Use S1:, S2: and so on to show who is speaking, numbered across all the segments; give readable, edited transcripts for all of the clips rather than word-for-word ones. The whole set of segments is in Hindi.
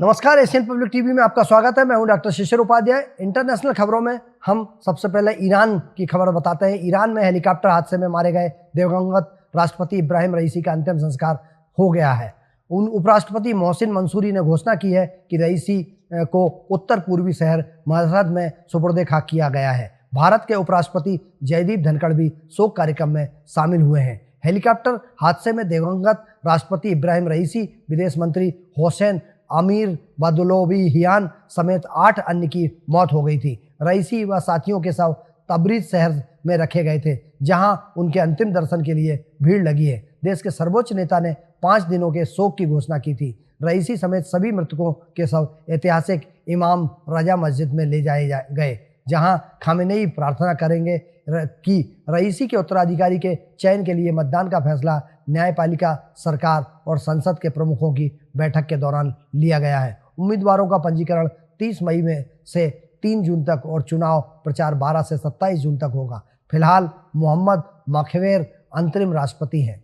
S1: नमस्कार, एशियन पब्लिक टीवी में आपका स्वागत है। मैं हूं डॉक्टर शिशिर उपाध्याय। इंटरनेशनल खबरों में हम सबसे पहले ईरान की खबर बताते हैं। ईरान में हेलीकॉप्टर हादसे में मारे गए दिवंगत राष्ट्रपति इब्राहिम रईसी का अंतिम संस्कार हो गया है। उपराष्ट्रपति मोहसिन मंसूरी ने घोषणा की है कि रईसी को उत्तर पूर्वी शहर मशहद में सुपुर्द खाक किया गया है। भारत के उपराष्ट्रपति जयदीप धनखड़ भी शोक कार्यक्रम में शामिल हुए हैं। हेलीकॉप्टर हादसे में दिवंगत राष्ट्रपति इब्राहिम रईसी, विदेश मंत्री होसैन अमीर बदलोबिहियान समेत 8 अन्य की मौत हो गई थी। रईसी व साथियों के शव तबरीज शहर में रखे गए थे, जहां उनके अंतिम दर्शन के लिए भीड़ लगी है। देश के सर्वोच्च नेता ने 5 दिनों के शोक की घोषणा की थी। रईसी समेत सभी मृतकों के शव ऐतिहासिक इमाम रजा मस्जिद में ले जाए गए, जहां खामेनेई प्रार्थना करेंगे कि रईसी के उत्तराधिकारी के चयन के लिए मतदान का फैसला न्यायपालिका, सरकार और संसद के प्रमुखों की बैठक के दौरान लिया गया है। उम्मीदवारों का पंजीकरण 30 मई में से 3 जून तक और चुनाव प्रचार 12 से 27 जून तक होगा। फिलहाल मोहम्मद मखवेर अंतरिम राष्ट्रपति हैं।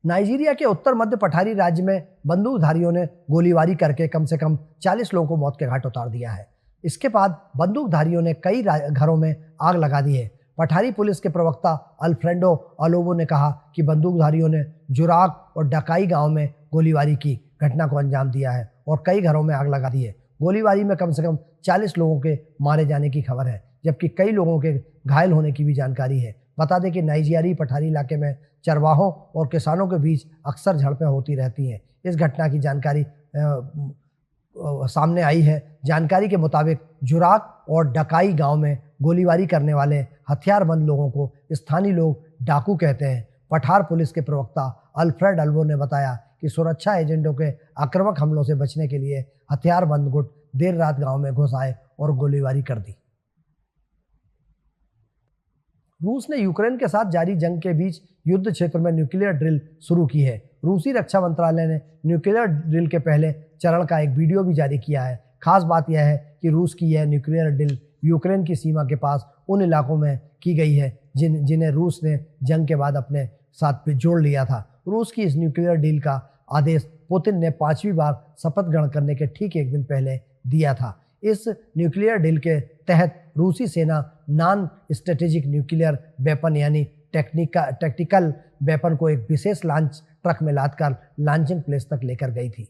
S1: नाइजीरिया के उत्तर मध्य पठारी राज्य में बंदूकधारियों ने गोलीबारी करके कम से कम 40 लोगों को मौत के घाट उतार दिया है। इसके बाद बंदूकधारियों ने कई घरों में आग लगा दी है। पठारी पुलिस के प्रवक्ता अल्फ्रेडो अलोबो ने कहा कि बंदूकधारियों ने जुराक और डकाई गांव में गोलीबारी की घटना को अंजाम दिया है और कई घरों में आग लगा दी है। गोलीबारी में कम से कम 40 लोगों के मारे जाने की खबर है, जबकि कई लोगों के घायल होने की भी जानकारी है। बता दें कि नाइजीरियाई पठारी इलाके में चरवाहों और किसानों के बीच अक्सर झड़पें होती रहती हैं। इस घटना की जानकारी सामने आई है। जानकारी के मुताबिक जुराक और डकाई गांव में गोलीबारी करने वाले हथियारबंद लोगों को स्थानीय लोग डाकू कहते हैं। पठार पुलिस के प्रवक्ता अल्फ्रेड अल्वो ने बताया कि सुरक्षा एजेंटों के आक्रामक हमलों से बचने के लिए हथियारबंद गुट देर रात गांव में घुस आए और गोलीबारी कर दी। रूस ने यूक्रेन के साथ जारी जंग के बीच युद्ध क्षेत्र में न्यूक्लियर ड्रिल शुरू की है। रूसी रक्षा मंत्रालय ने न्यूक्लियर ड्रिल के पहले चरण का एक वीडियो भी जारी किया है। खास बात यह है कि रूस की यह न्यूक्लियर ड्रिल यूक्रेन की सीमा के पास उन इलाकों में की गई है जिन्हें रूस ने जंग के बाद अपने साथ जोड़ लिया था। रूस की इस न्यूक्लियर डील का आदेश पुतिन ने 5वीं बार शपथ ग्रहण करने के ठीक एक दिन पहले दिया था। इस न्यूक्लियर डील के तहत रूसी सेना नॉन स्ट्रेटेजिक न्यूक्लियर वेपन यानी टैक्टिकल वेपन को एक विशेष लॉन्च ट्रक में लादकर लॉन्चिंग प्लेस तक लेकर गई थी।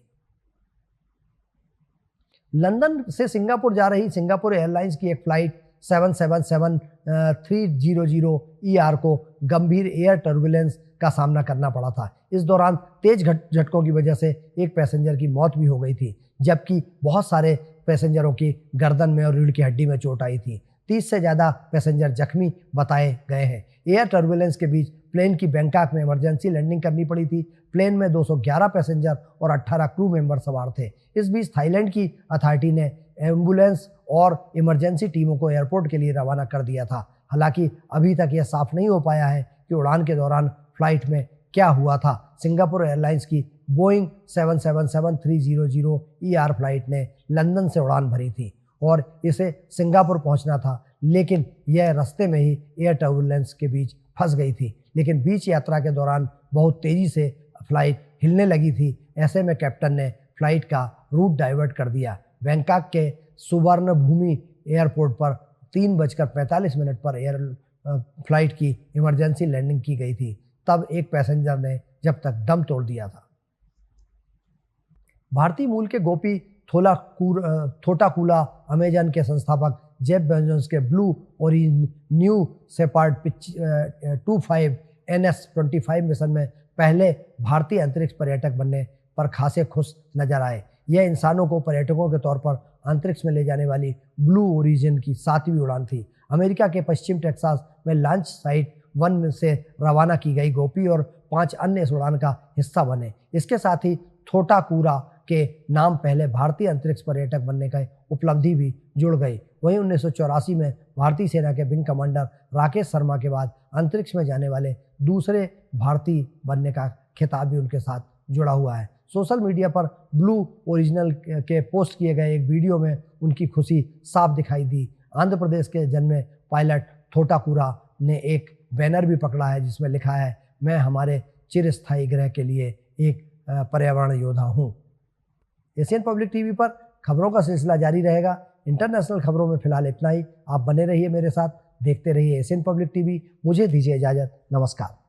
S1: लंदन से सिंगापुर जा रही सिंगापुर एयरलाइंस की एक फ्लाइट 777-300 ER को गंभीर एयर टर्बुलेंस का सामना करना पड़ा था। इस दौरान तेज झटकों की वजह से एक पैसेंजर की मौत भी हो गई थी, जबकि बहुत सारे पैसेंजरों की गर्दन में और रीढ़ की हड्डी में चोट आई थी। 30 से ज़्यादा पैसेंजर जख्मी बताए गए हैं। एयर टर्बुलेंस के बीच प्लेन की बैंकॉक में इमरजेंसी लैंडिंग करनी पड़ी थी। प्लेन में 211 पैसेंजर और 18 क्रू मेंबर सवार थे। इस बीच थाईलैंड की अथॉरिटी ने एम्बुलेंस और इमरजेंसी टीमों को एयरपोर्ट के लिए रवाना कर दिया था। हालांकि अभी तक यह साफ नहीं हो पाया है कि उड़ान के दौरान फ्लाइट में क्या हुआ था। सिंगापुर एयरलाइंस की बोइंग 777-300 ER फ्लाइट ने लंदन से उड़ान भरी थी और इसे सिंगापुर पहुंचना था, लेकिन यह रास्ते में ही एयर टर्बुलेंस के बीच फंस गई थी। लेकिन बीच यात्रा के दौरान बहुत तेज़ी से फ्लाइट हिलने लगी थी। ऐसे में कैप्टन ने फ्लाइट का रूट डाइवर्ट कर दिया। बैंकॉक के सुवर्णभूमि एयरपोर्ट पर 3:45 पर फ्लाइट की इमरजेंसी लैंडिंग की गई थी। तब एक पैसेंजर ने जब तक दम तोड़ दिया था। भारतीय मूल के गोपी थोटाकुला अमेजन के संस्थापक जेफ बेजोस के blue origin New Shepard 25 NS-25 mission में पहले भारतीय अंतरिक्ष पर्यटक बनने पर खासे खुश नजर आए। यह इंसानों को पर्यटकों के तौर पर अंतरिक्ष में ले जाने वाली ब्लू ओरिजिन की 7वीं उड़ान थी। अमेरिका के पश्चिम टेक्सास में लॉन्च साइट 1 से रवाना की गई गोपी और 5 अन्य इस उड़ान का हिस्सा बने। इसके साथ ही थोटाकुरा के नाम पहले भारतीय अंतरिक्ष पर्यटक बनने का उपलब्धि भी जुड़ गई। वहीं 1984 में भारतीय सेना के विंग कमांडर राकेश शर्मा के बाद अंतरिक्ष में जाने वाले दूसरे भारतीय बनने का खिताब भी उनके साथ जुड़ा हुआ है। सोशल मीडिया पर ब्लू ओरिजिनल के पोस्ट किए गए एक वीडियो में उनकी खुशी साफ दिखाई दी। आंध्र प्रदेश के जन्मे पायलट थोटाकुरा ने एक बैनर भी पकड़ा है जिसमें लिखा है, मैं हमारे चिरस्थायी ग्रह के लिए एक पर्यावरण योद्धा हूँ। एशियन पब्लिक टीवी पर खबरों का सिलसिला जारी रहेगा। इंटरनेशनल खबरों में फिलहाल इतना ही। आप बने रहिए मेरे साथ, देखते रहिए एशियन पब्लिक टीवी। मुझे दीजिए इजाज़त। नमस्कार।